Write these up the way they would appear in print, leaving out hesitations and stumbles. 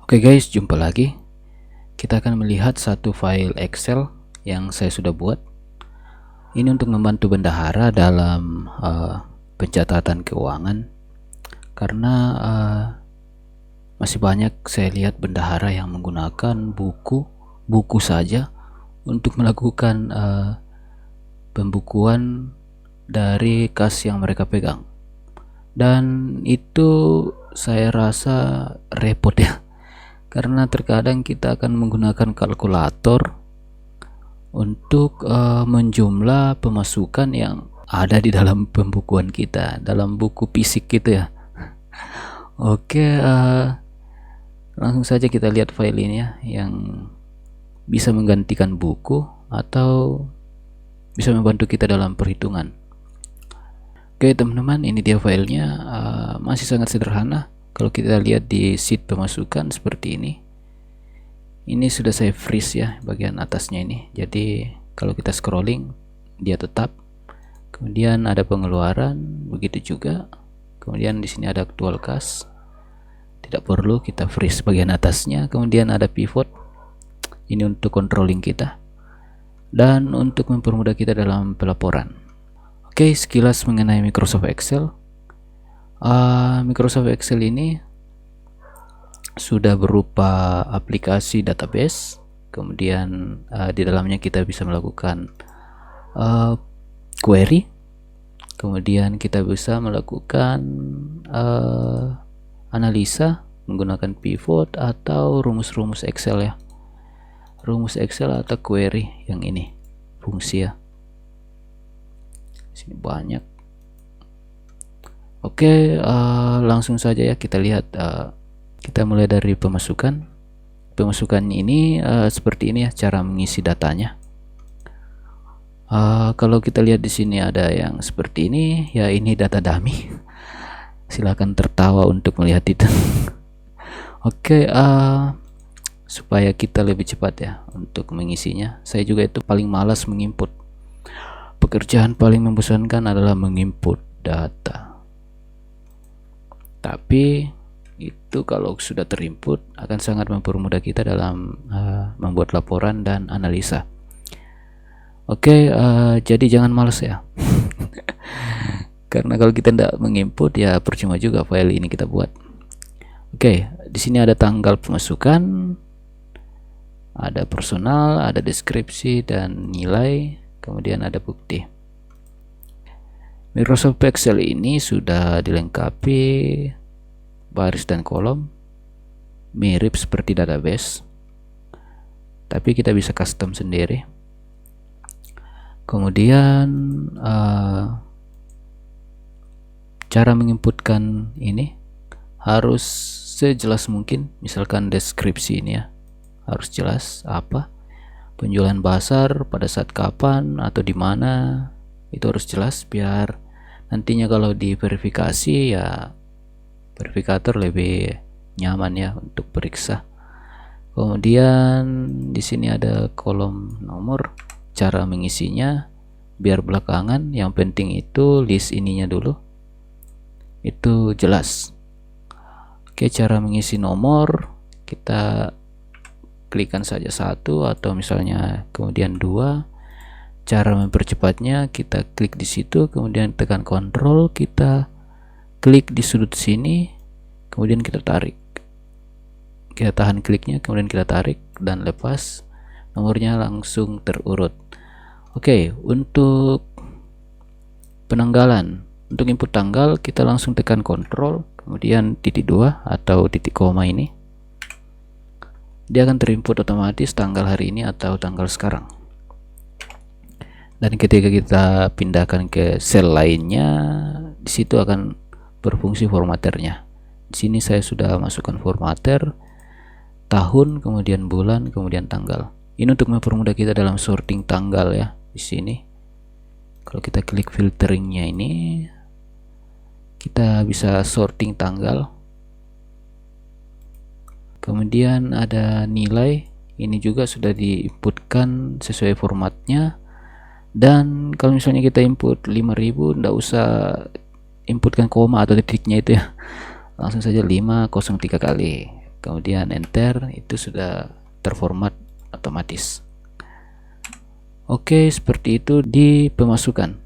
Oke guys, jumpa lagi. Kita akan melihat satu file Excel yang saya sudah buat. Ini untuk membantu bendahara dalam pencatatan keuangan. Karena masih banyak saya lihat bendahara yang menggunakan buku saja untuk melakukan pembukuan dari kas yang mereka pegang. Dan itu saya rasa repot ya. Karena terkadang kita akan menggunakan kalkulator untuk menjumlah pemasukan yang ada di dalam pembukuan kita, dalam buku fisik gitu ya. Oke, langsung saja kita lihat file ini ya, yang bisa menggantikan buku atau bisa membantu kita dalam perhitungan. Oke teman-teman, ini dia filenya. Masih sangat sederhana. Kalau kita lihat di sheet pemasukan seperti ini sudah saya freeze ya bagian atasnya ini. Jadi kalau kita scrolling dia tetap. Kemudian ada pengeluaran, begitu juga. Kemudian di sini ada actual cash, tidak perlu kita freeze bagian atasnya. Kemudian ada pivot, ini untuk controlling kita dan untuk mempermudah kita dalam pelaporan. Oke, sekilas mengenai Microsoft Excel. Microsoft Excel ini sudah berupa aplikasi database. Kemudian di dalamnya kita bisa melakukan query. Kemudian kita bisa melakukan analisa menggunakan pivot atau rumus-rumus Excel ya. Rumus Excel atau query yang ini fungsi ya. Sini banyak. Oke, langsung saja ya kita lihat. Kita mulai dari pemasukan. Pemasukan ini seperti ini ya cara mengisi datanya. Kalau kita lihat di sini ada yang seperti ini ya, ini data dummy. Silakan tertawa untuk melihat itu. Oke, supaya kita lebih cepat ya untuk mengisinya. Saya juga itu paling malas menginput. Pekerjaan paling membosankan adalah menginput data. Tapi itu kalau sudah terinput akan sangat mempermudah kita dalam membuat laporan dan analisa. Oke, jadi jangan malas ya. Karena kalau kita tidak menginput ya percuma juga file ini kita buat. Oke, di sini ada tanggal pemasukan, ada personal, ada deskripsi dan nilai, kemudian ada bukti. Microsoft Excel ini sudah dilengkapi baris dan kolom, mirip seperti database, tapi kita bisa custom sendiri. Kemudian cara menginputkan ini harus sejelas mungkin. Misalkan deskripsi ini ya harus jelas apa penjualan pasar pada saat kapan atau di mana, itu harus jelas biar nantinya kalau diverifikasi ya verifikator lebih nyaman ya untuk periksa. Kemudian di sini ada kolom nomor, cara mengisinya biar belakangan, yang penting itu list ininya dulu itu jelas. Oke, cara mengisi nomor kita klikkan saja satu atau misalnya kemudian dua. Cara mempercepatnya kita klik di situ, kemudian tekan kontrol, kita klik di sudut sini, kemudian kita tarik, kita tahan kliknya, kemudian kita tarik dan lepas, nomornya langsung terurut. Oke, untuk penanggalan, untuk input tanggal kita langsung tekan kontrol, kemudian titik 2 atau titik koma ini, dia akan terinput otomatis tanggal hari ini atau tanggal sekarang. Dan ketika kita pindahkan ke sel lainnya, di situ akan berfungsi formaternya. Di sini saya sudah masukkan formater tahun, kemudian bulan, kemudian tanggal. Ini untuk mempermudah kita dalam sorting tanggal ya. Di sini kalau kita klik filteringnya ini, kita bisa sorting tanggal. Kemudian ada nilai, ini juga sudah diinputkan sesuai formatnya. Dan kalau misalnya kita input 5000, ndak usah inputkan koma atau titiknya itu ya, langsung saja 503 kali kemudian enter, itu sudah terformat otomatis. Oke, seperti itu di pemasukan,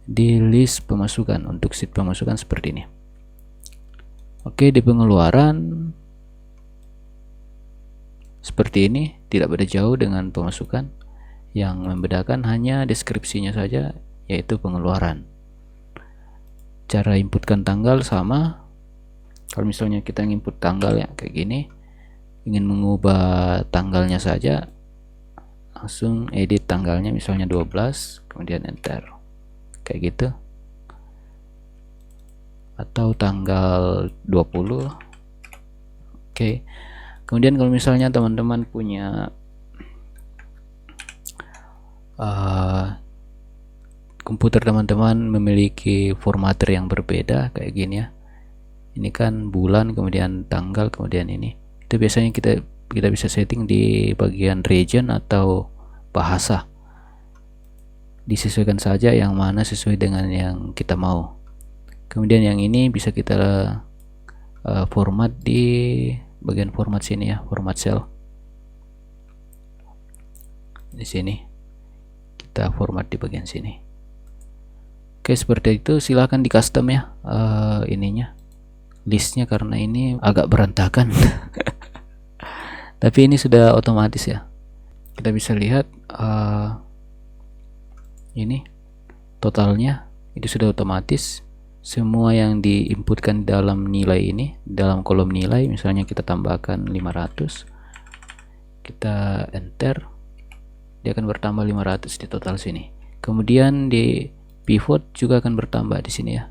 di list pemasukan. Untuk sheet pemasukan seperti ini. Oke, di pengeluaran seperti ini, tidak beda jauh dengan pemasukan. Yang membedakan hanya deskripsinya saja, yaitu pengeluaran. Cara inputkan tanggal sama. Kalau misalnya kita input tanggal ya kayak gini, ingin mengubah tanggalnya saja, langsung edit tanggalnya, misalnya 12, kemudian enter, kayak gitu. Atau tanggal 20. Oke. Kemudian kalau misalnya teman-teman punya komputer teman-teman memiliki formatter yang berbeda kayak gini ya, ini kan bulan, kemudian tanggal, kemudian ini, itu biasanya kita bisa setting di bagian region atau bahasa, disesuaikan saja yang mana sesuai dengan yang kita mau. Kemudian yang ini bisa kita format di bagian format sini ya, format cell. Di sini kita format di bagian sini. Oke, seperti itu. Silahkan di custom ya ininya, listnya, karena ini agak berantakan. Tapi ini sudah otomatis ya. Kita bisa lihat ini totalnya itu sudah otomatis. Semua yang diinputkan dalam nilai ini, dalam kolom nilai, misalnya kita tambahkan 500, kita enter, dia akan bertambah 500 di total sini. Kemudian di pivot juga akan bertambah di sini ya,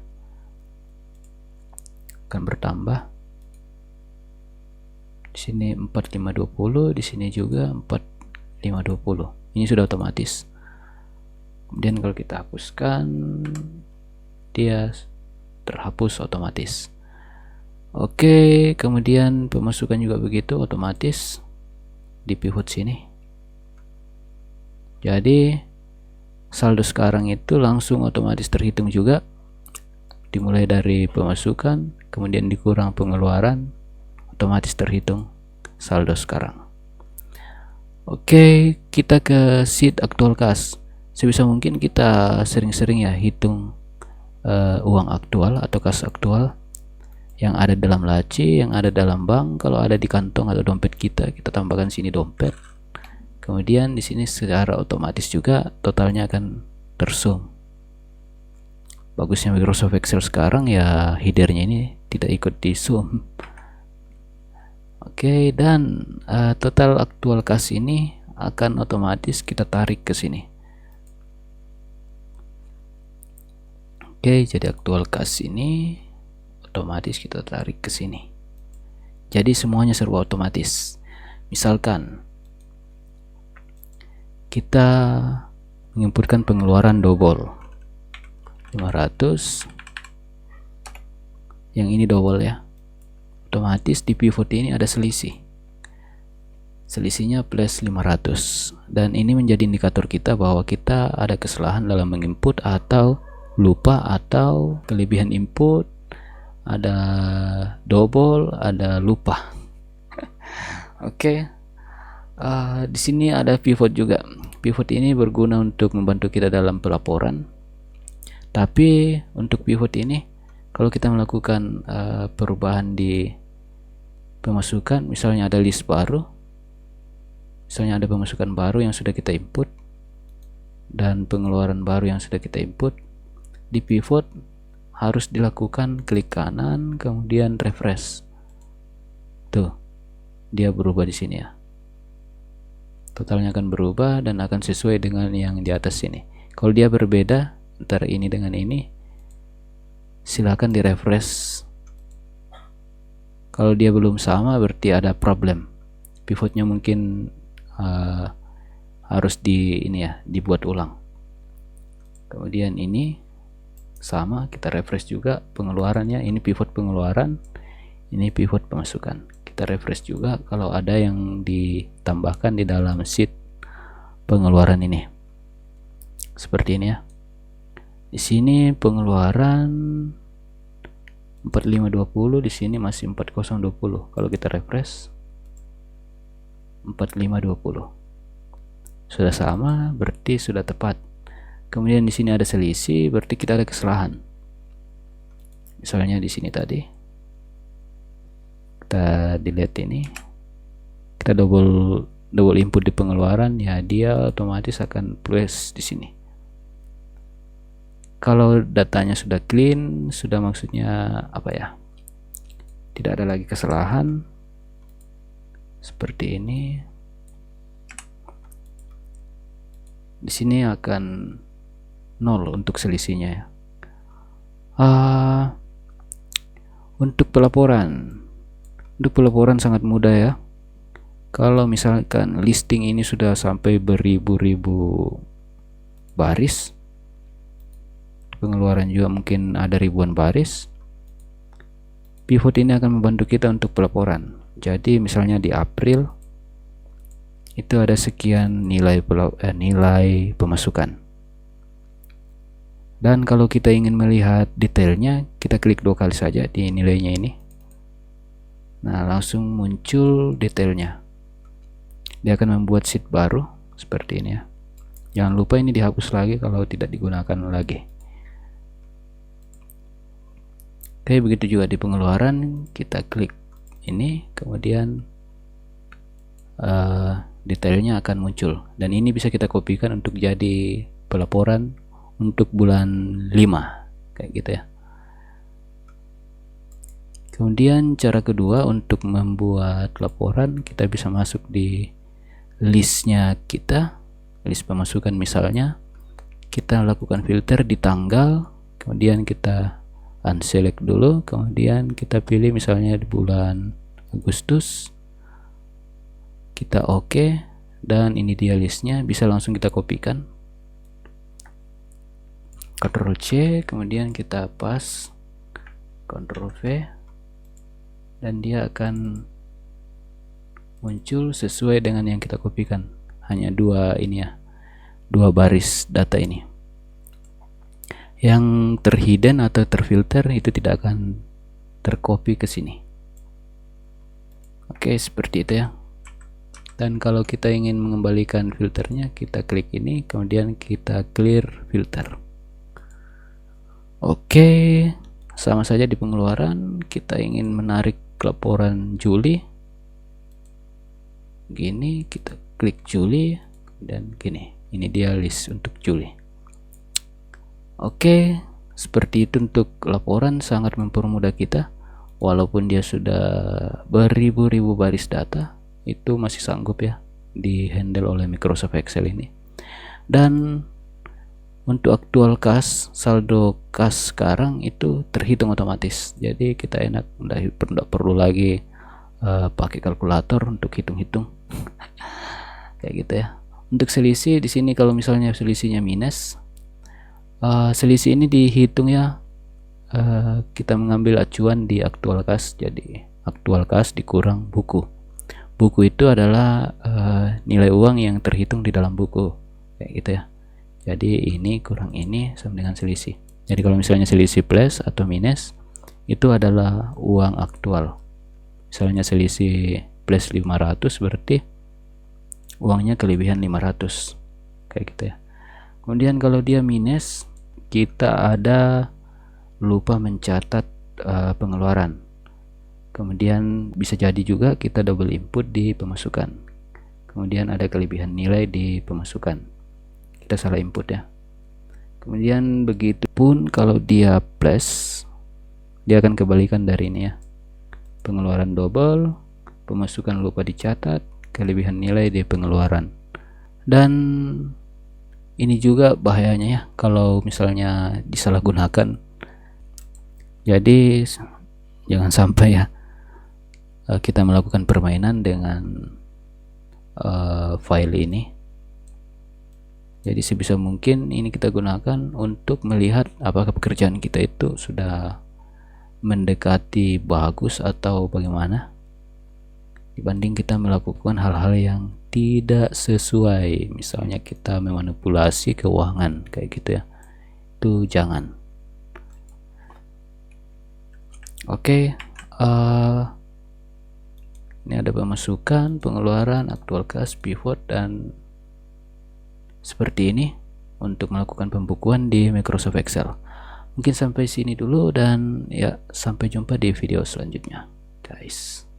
akan bertambah di sini 4520, di sini juga 4520. Ini sudah otomatis. Kemudian kalau kita hapuskan, dia terhapus otomatis. Oke, kemudian pemasukan juga begitu, otomatis di pivot sini. Jadi saldo sekarang itu langsung otomatis terhitung juga, dimulai dari pemasukan, kemudian dikurang pengeluaran, otomatis terhitung saldo sekarang. Oke, kita ke sheet actual cash. Sebisa mungkin kita sering-sering ya hitung uang aktual atau kas aktual yang ada dalam laci, yang ada dalam bank. Kalau ada di kantong atau dompet kita tambahkan sini dompet. Kemudian di sini secara otomatis juga totalnya akan tersum. Bagusnya Microsoft Excel sekarang ya, headernya ini tidak ikut di zoom. Oke, dan total aktual kas ini akan otomatis kita tarik ke sini. Oke, jadi aktual kas ini otomatis kita tarik ke sini. Jadi semuanya serba otomatis. Misalkan kita menginputkan pengeluaran double 500, yang ini double ya, otomatis di pivot ini ada selisih, selisihnya plus 500, dan ini menjadi indikator kita bahwa kita ada kesalahan dalam menginput, atau lupa, atau kelebihan input, ada double, ada lupa. Oke. Di sini ada pivot juga. Pivot ini berguna untuk membantu kita dalam pelaporan. Tapi untuk pivot ini, kalau kita melakukan perubahan di pemasukan, misalnya ada list baru, misalnya ada pemasukan baru yang sudah kita input dan pengeluaran baru yang sudah kita input, di pivot harus dilakukan klik kanan kemudian refresh. Tuh, dia berubah di sini ya. Totalnya akan berubah dan akan sesuai dengan yang di atas sini. Kalau dia berbeda antara ini dengan ini, silakan di refresh. Kalau dia belum sama berarti ada problem. Pivotnya mungkin harus dibuat ulang. Kemudian ini sama, kita refresh juga pengeluarannya. Ini pivot pengeluaran, ini pivot pemasukan. Kita refresh juga kalau ada yang ditambahkan di dalam sheet pengeluaran ini. Seperti ini ya. Di sini pengeluaran 4520, di sini masih 4020. Kalau kita refresh 4520. Sudah sama, berarti sudah tepat. Kemudian di sini ada selisih, berarti kita ada kesalahan. Misalnya di sini tadi kita delete ini, kita double input di pengeluaran, ya dia otomatis akan plus di sini. Kalau datanya sudah clean, sudah maksudnya apa ya? Tidak ada lagi kesalahan seperti ini. Di sini akan 0 untuk selisihnya ya. Untuk pelaporan sangat mudah ya. Kalau misalkan listing ini sudah sampai beribu-ribu baris, pengeluaran juga mungkin ada ribuan baris, pivot ini akan membantu kita untuk pelaporan. Jadi misalnya di April itu ada sekian nilai pemasukan. Dan kalau kita ingin melihat detailnya, kita klik 2 kali saja di nilainya ini. Nah, langsung muncul detailnya. Dia akan membuat sheet baru seperti ini ya. Jangan lupa ini dihapus lagi kalau tidak digunakan lagi. Oke, begitu juga di pengeluaran, kita klik ini, kemudian detailnya akan muncul, dan ini bisa kita kopikan untuk jadi pelaporan untuk bulan 5 kayak gitu ya. Kemudian cara kedua untuk membuat laporan, kita bisa masuk di listnya kita, list pemasukan misalnya, kita lakukan filter di tanggal, kemudian kita unselect dulu, kemudian kita pilih misalnya di bulan Agustus, kita oke, dan ini dia listnya, bisa langsung kita kopikan, Ctrl C, kemudian kita pas, Ctrl V, dan dia akan muncul sesuai dengan yang kita kopikan. Hanya 2 ini ya, 2 baris data ini. Yang terhidden atau terfilter itu tidak akan tercopy ke sini. Oke, seperti itu ya. Dan kalau kita ingin mengembalikan filternya, kita klik ini, kemudian kita clear filter. Oke, sama saja di pengeluaran, kita ingin menarik laporan Juli. Gini, kita klik Juli, dan gini, ini dia list untuk Juli. Oke, seperti itu untuk laporan, sangat mempermudah kita. Walaupun dia sudah beribu-ribu baris data, itu masih sanggup ya di handle oleh Microsoft Excel ini. Dan untuk aktual kas, saldo kas sekarang itu terhitung otomatis, jadi kita enak, tidak perlu lagi pakai kalkulator untuk hitung-hitung kayak gitu ya. Untuk selisih di sini, kalau misalnya selisihnya minus, selisih ini dihitung ya, kita mengambil acuan di aktual kas, jadi aktual kas dikurang buku. Buku itu adalah nilai uang yang terhitung di dalam buku kayak gitu ya. Jadi ini kurang ini sama dengan selisih. Jadi kalau misalnya selisih plus atau minus, itu adalah uang aktual. Misalnya selisih plus 500, berarti uangnya kelebihan 500 kayak gitu ya. Kemudian kalau dia minus, kita ada lupa mencatat pengeluaran. Kemudian bisa jadi juga kita double input di pemasukan, kemudian ada kelebihan nilai di pemasukan, kita salah input ya. Kemudian begitu pun kalau dia plus, dia akan kebalikan dari ini ya, pengeluaran double, pemasukan lupa dicatat, kelebihan nilai di pengeluaran. Dan ini juga bahayanya ya kalau misalnya disalahgunakan, jadi jangan sampai ya kita melakukan permainan dengan file ini. Jadi sebisa mungkin ini kita gunakan untuk melihat apakah pekerjaan kita itu sudah mendekati bagus atau bagaimana, dibanding kita melakukan hal-hal yang tidak sesuai, misalnya kita memanipulasi keuangan kayak gitu ya, itu jangan. Oke, ini ada pemasukan, pengeluaran, aktual cash, pivot, dan seperti ini untuk melakukan pembukuan di Microsoft Excel. Mungkin sampai sini dulu, dan ya sampai jumpa di video selanjutnya guys.